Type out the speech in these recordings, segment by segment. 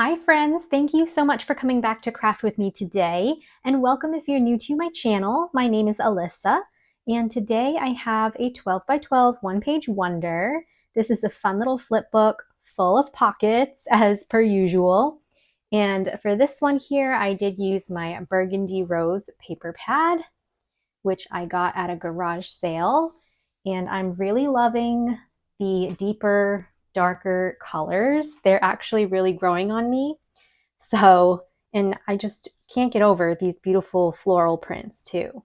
Hi friends, thank you so much for coming back to craft with me today, and welcome if you're new to my channel. My name is Alyssa, and today I have a 12 by 12 one-page wonder. This is a fun little flip book full of pockets as per usual. And for this one here, I did use my burgundy rose paper pad, which I got at a garage sale. And I'm really loving the deeper, darker colors. They're actually really growing on me. So, and I just can't get over these beautiful floral prints too.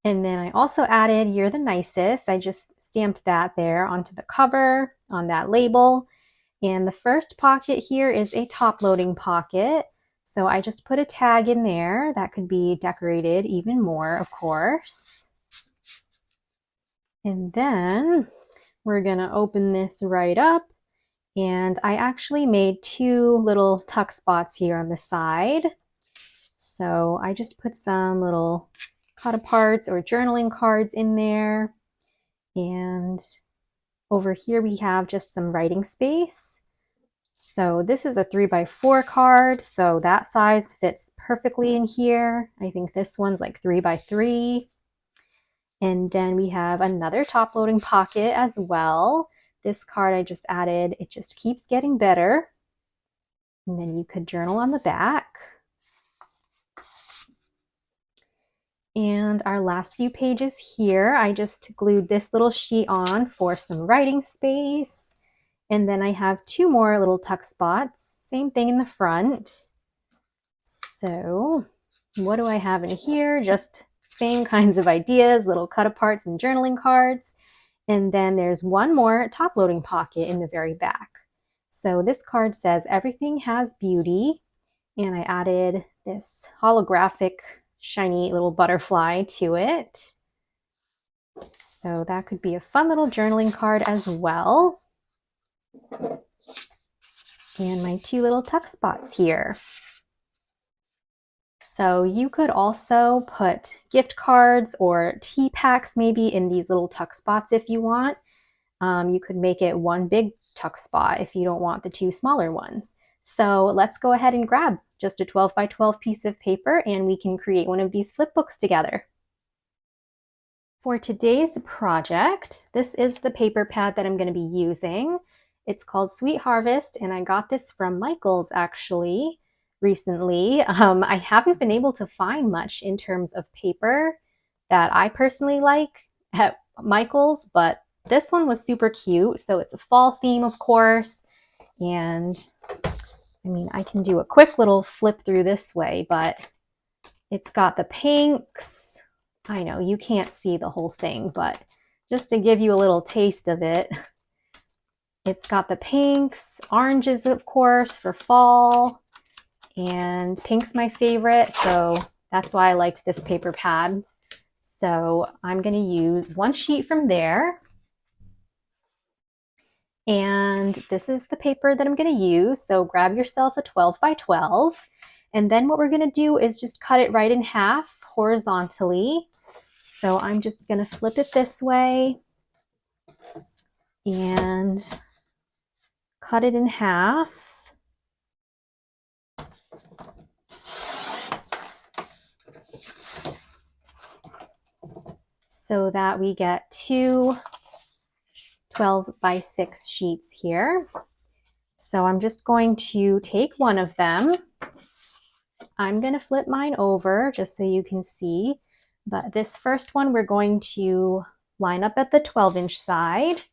And then I also added "You're the Nicest." I just stamped that there onto the cover, on that label. And the first pocket here is a top loading pocket. So I just put a tag in there that could be decorated even more, of course. And then we're gonna open this right up. And I actually made two little tuck spots here on the side. So I just put some little cut aparts or journaling cards in there. And over here we have just some writing space. So this is a 3x4 card, so that size fits perfectly in here. I think this one's like 3x3. And then we have another top loading pocket as well. This card I just added, it just keeps getting better. And then you could journal on the back. And our last few pages here, I just glued this little sheet on for some writing space. And then I have two more little tuck spots, same thing in the front. So what do I have in here? Just same kinds of ideas, little cut aparts and journaling cards. And then there's one more top loading pocket in the very back. So this card says, "Everything has beauty." And I added this holographic shiny little butterfly to it. So that could be a fun little journaling card as well. And my two little tuck spots here. So you could also put gift cards or tea packs maybe in these little tuck spots if you want. You could make it one big tuck spot if you don't want the two smaller ones. So let's go ahead and grab just a 12 by 12 piece of paper and we can create one of these flip books together. For today's project, this is the paper pad that I'm going to be using. It's called Sweet Harvest, and I got this from Michael's actually recently. I haven't been able to find much in terms of paper that I personally like at Michael's, but this one was super cute. So it's a fall theme, of course, and I mean, I can do a quick little flip through this way, but it's got the pinks. I know you can't see the whole thing, but just to give you a little taste of it, it's got the pinks, oranges, of course, for fall, and pink's my favorite, so that's why I liked this paper pad. So I'm going to use one sheet from there. And this is the paper that I'm going to use. So grab yourself a 12 by 12. And then what we're going to do is just cut it right in half horizontally. So I'm just going to flip it this way and cut it in half. So that we get two 12 by 6 sheets here. So I'm just going to take one of them. I'm going to flip mine over just so you can see. But this first one, we're going to line up at the 12-inch side.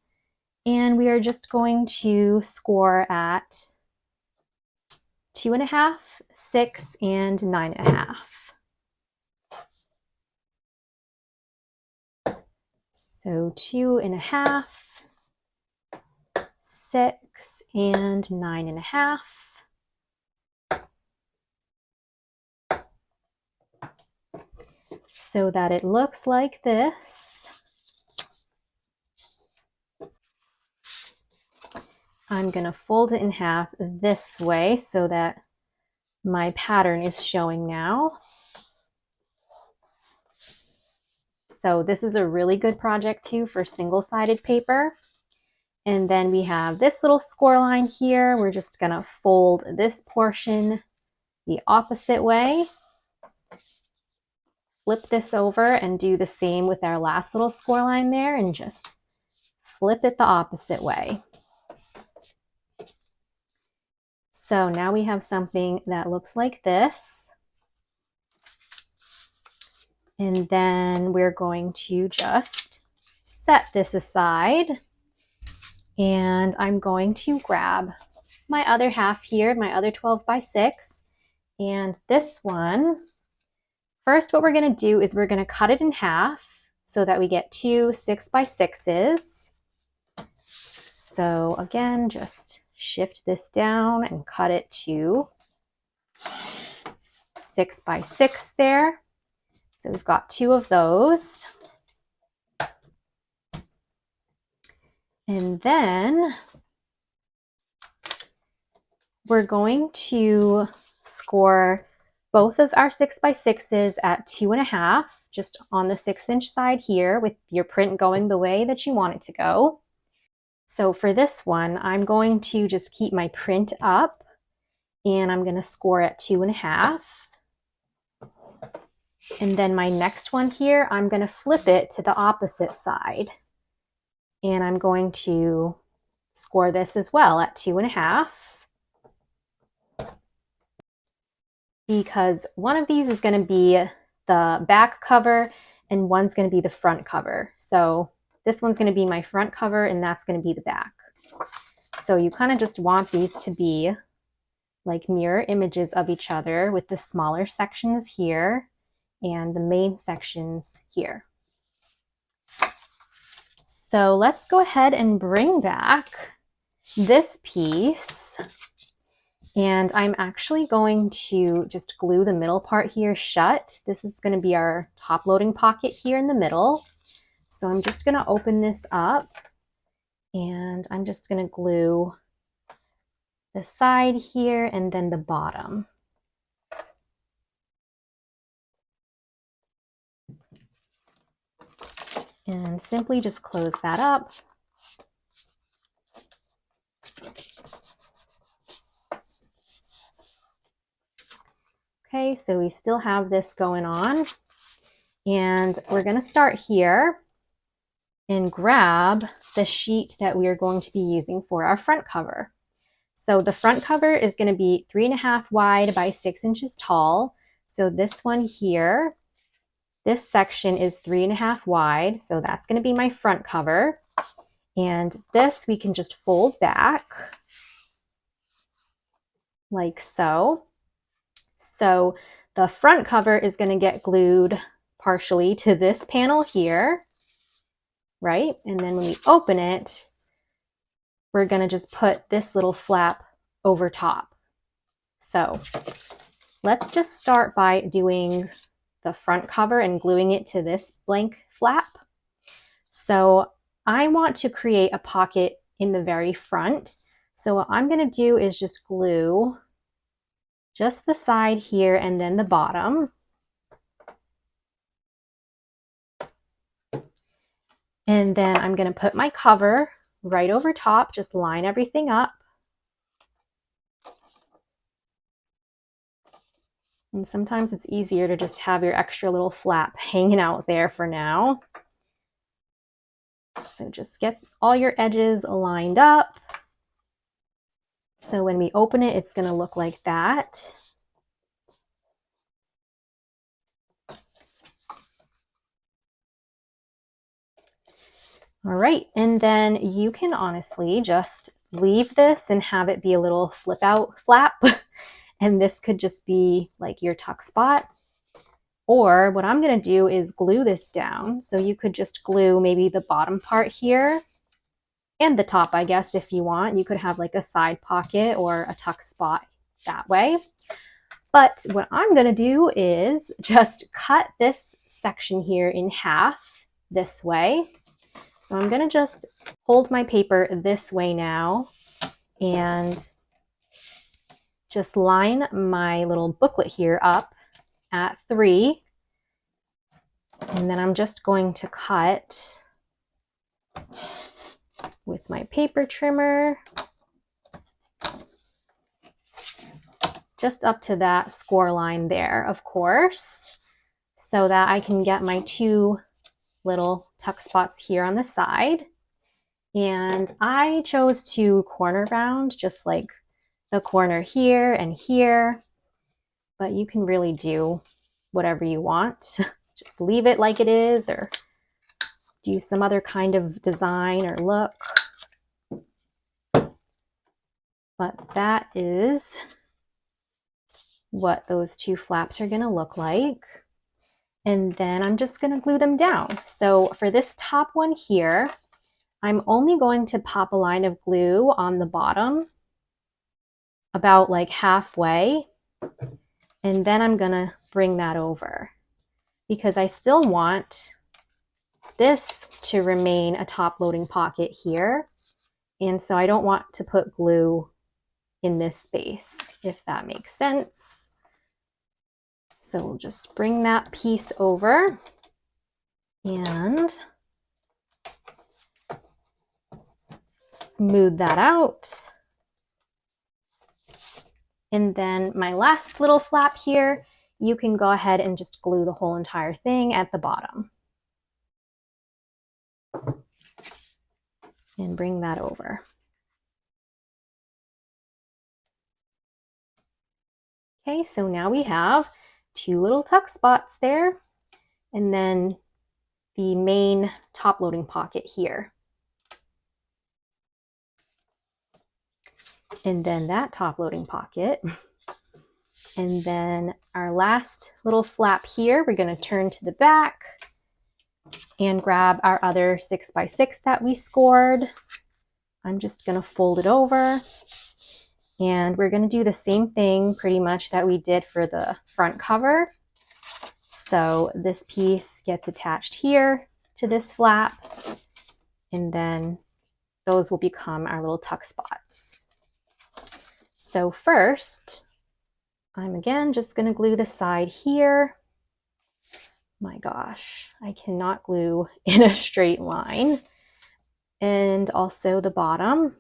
And we are just going to score at 2.5, 6, and 9.5. So 2.5, 6, and 9.5. So that it looks like this. I'm going to fold it in half this way so that my pattern is showing now. So this is a really good project too for single-sided paper. And then we have this little score line here. We're just gonna fold this portion the opposite way. Flip this over and do the same with our last little score line there and just flip it the opposite way. So now we have something that looks like this. And then we're going to just set this aside. And I'm going to grab my other half here, my other 12 by 6. And this one, first what we're going to do is we're going to cut it in half so that we get 2 6 by 6s. So again, just shift this down and cut it to 6 by 6 there. So we've got 2 of those. And then we're going to score both of our 6 by 6s at 2.5, just on the 6-inch side here with your print going the way that you want it to go. So for this one, I'm going to just keep my print up and I'm going to score at 2.5. And then my next one here, I'm going to flip it to the opposite side. And I'm going to score this as well at 2.5. Because one of these is going to be the back cover and one's going to be the front cover. So this one's going to be my front cover and that's going to be the back. So you kind of just want these to be like mirror images of each other with the smaller sections here and the main sections here. So let's go ahead and bring back this piece. And I'm actually going to just glue the middle part here shut. This is going to be our top loading pocket here in the middle. So I'm just going to open this up and I'm just going to glue the side here and then the bottom. And simply just close that up. Okay, so we still have this going on. And we're going to start here and grab the sheet that we are going to be using for our front cover. So the front cover is going to be 3.5 wide by 6 inches tall. So this one here, this section is 3.5 wide. So that's going to be my front cover. And this we can just fold back like so. So the front cover is going to get glued partially to this panel here, right? And then when we open it, we're going to just put this little flap over top. So let's just start by doing the front cover and gluing it to this blank flap. So I want to create a pocket in the very front. So what I'm going to do is just glue just the side here and then the bottom. And then I'm going to put my cover right over top, just line everything up. And sometimes it's easier to just have your extra little flap hanging out there for now. So just get all your edges lined up. So when we open it, it's going to look like that. All right, and then you can honestly just leave this and have it be a little flip out flap. And this could just be like your tuck spot. Or what I'm going to do is glue this down. So you could just glue maybe the bottom part here and the top, I guess, if you want. You could have like a side pocket or a tuck spot that way. But what I'm going to do is just cut this section here in half this way. So I'm going to just hold my paper this way now and just line my little booklet here up at 3. And then I'm just going to cut with my paper trimmer, just up to that score line there, of course, so that I can get my 2 little tuck spots here on the side. And I chose to corner round, just like the corner here and here, but you can really do whatever you want. Just leave it like it is or do some other kind of design or look. But that is what those 2 flaps are going to look like. And then I'm just going to glue them down. So for this top one here, I'm only going to pop a line of glue on the bottom about like halfway. And then I'm going to bring that over because I still want this to remain a top loading pocket here. And so I don't want to put glue in this space, if that makes sense. So we'll just bring that piece over and smooth that out. And then my last little flap here, you can go ahead and just glue the whole entire thing at the bottom. And bring that over. Okay, so now we have 2 little tuck spots there, and then the main top loading pocket here. And then that top loading pocket. And then our last little flap here, we're going to turn to the back and grab our other 6x6 that we scored. I'm just going to fold it over. And we're going to do the same thing pretty much that we did for the front cover. So this piece gets attached here to this flap, and then those will become our little tuck spots. So first, I'm again just going to glue the side here. My gosh, I cannot glue in a straight line. And also the bottom.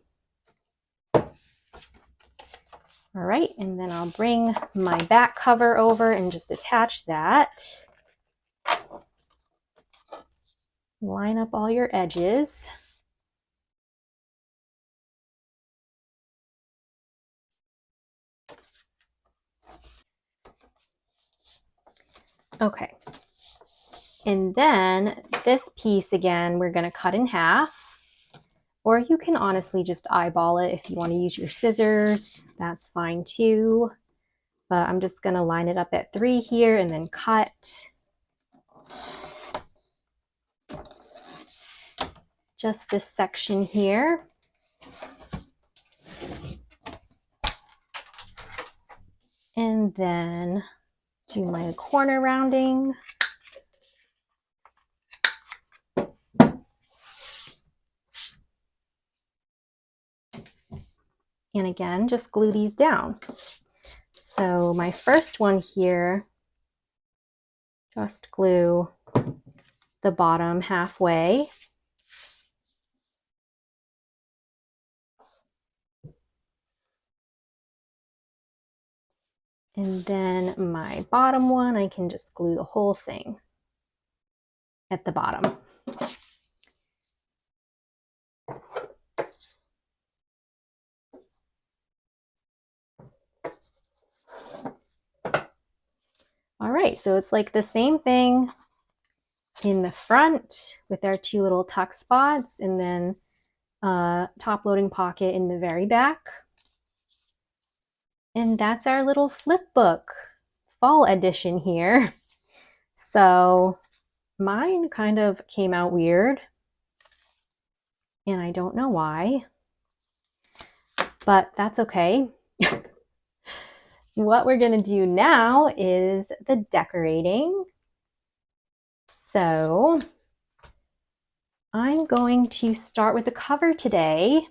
All right, and then I'll bring my back cover over and just attach that. Line up all your edges. Okay, and then this piece again, we're going to cut in half. Or you can honestly just eyeball it if you want to use your scissors. That's fine too. But I'm just going to line it up at 3 here and then cut. Just this section here. And then do my corner rounding. And again, just glue these down. So my first one here, just glue the bottom halfway. And then my bottom one, I can just glue the whole thing at the bottom. All right, so it's like the same thing in the front with our 2 little tuck spots, and then top loading pocket in the very back. And that's our little flip book fall edition here. So mine kind of came out weird, and I don't know why, but that's okay. What we're going to do now is the decorating. So I'm going to start with the cover today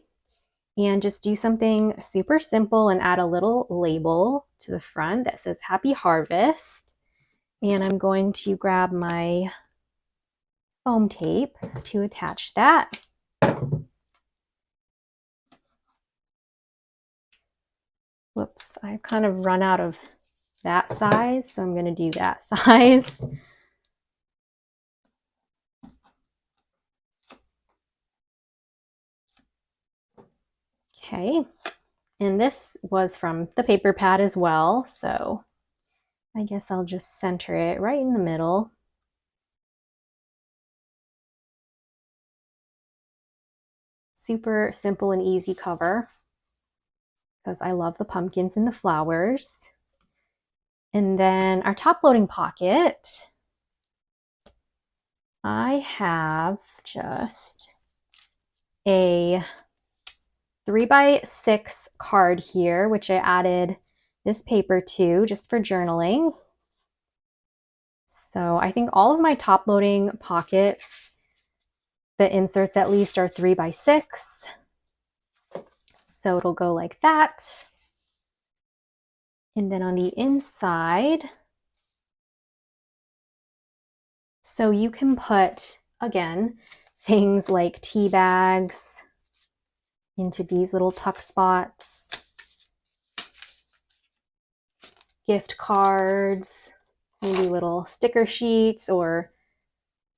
and just do something super simple and add a little label to the front that says Happy Harvest. And I'm going to grab my foam tape to attach that. Whoops, I've kind of run out of that size, so I'm going to do that size. Okay, and this was from the paper pad as well, so I guess I'll just center it right in the middle. Super simple and easy cover because I love the pumpkins and the flowers. And then our top loading pocket, I have just a 3x6 card here, which I added this paper to just for journaling. So I think all of my top loading pockets, the inserts at least are 3x6. So it'll go like that. And then on the inside, so you can put, again, things like tea bags into these little tuck spots, gift cards, maybe little sticker sheets, or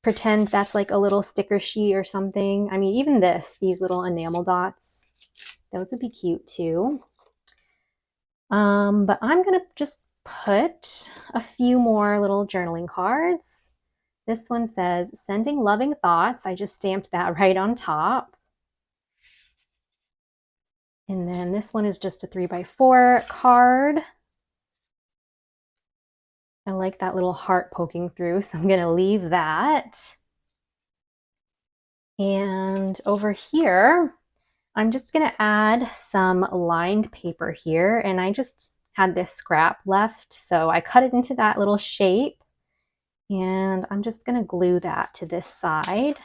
pretend that's like a little sticker sheet or something. I mean, even these little enamel dots, those would be cute too. But I'm gonna just put a few more little journaling cards. This one says, sending loving thoughts. I just stamped that right on top. And then this one is just a 3x4 card. I like that little heart poking through, so I'm gonna leave that. And over here, I'm just gonna add some lined paper here, and I just had this scrap left, so I cut it into that little shape, and I'm just gonna glue that to this side.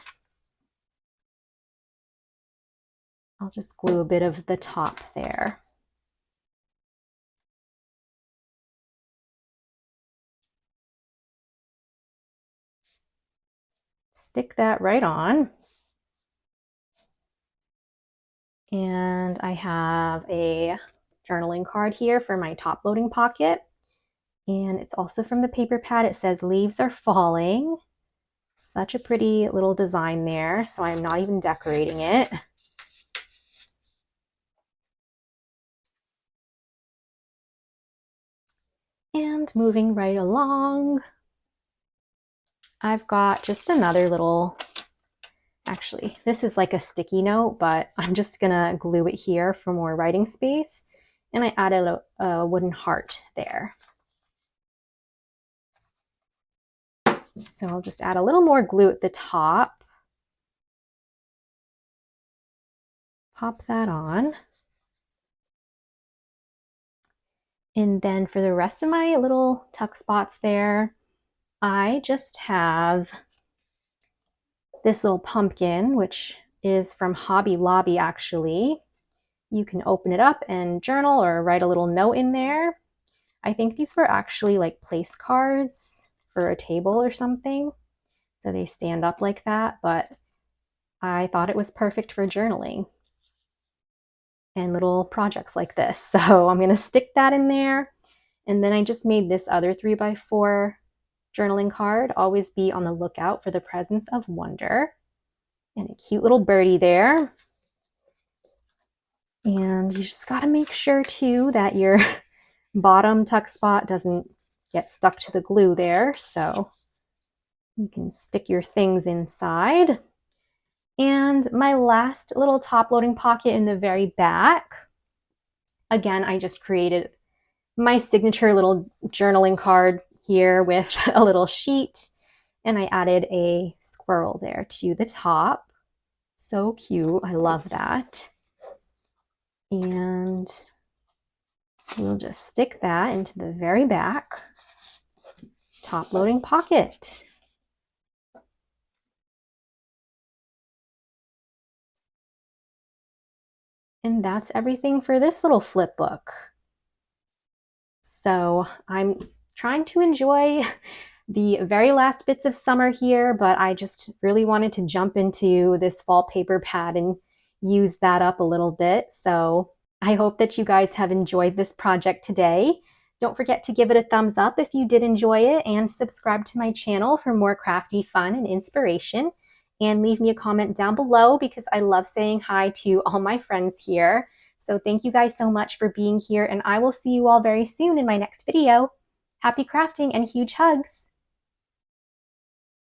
I'll just glue a bit of the top there. Stick that right on. And I have a journaling card here for my top loading pocket. And it's also from the paper pad. It says, leaves are falling. Such a pretty little design there. So I'm not even decorating it. And moving right along, I've got just another little, actually, this is like a sticky note, but I'm just gonna glue it here for more writing space. And I added a wooden heart there. So I'll just add a little more glue at the top. Pop that on. And then for the rest of my little tuck spots there, I just have this little pumpkin, which is from Hobby Lobby actually. You can open it up and journal or write a little note in there. I think these were actually like place cards for a table or something. So they stand up like that, but I thought it was perfect for journaling and little projects like this. So I'm gonna stick that in there. And then I just made this other 3x4 journaling card. Always be on the lookout for the presence of wonder. And a cute little birdie there. And you just gotta make sure too that your bottom tuck spot doesn't get stuck to the glue there. So you can stick your things inside. And my last little top loading pocket in the very back. Again, I just created my signature little journaling card here with a little sheet, and I added a squirrel there to the top. So cute, I love that. And we'll just stick that into the very back top loading pocket. And that's everything for this little flip book. So I'm trying to enjoy the very last bits of summer here, but I just really wanted to jump into this fall paper pad and use that up a little bit. So I hope that you guys have enjoyed this project today. Don't forget to give it a thumbs up if you did enjoy it, and subscribe to my channel for more crafty fun and inspiration. And leave me a comment down below because I love saying hi to all my friends here. So thank you guys so much for being here, and I will see you all very soon in my next video. Happy crafting and huge hugs!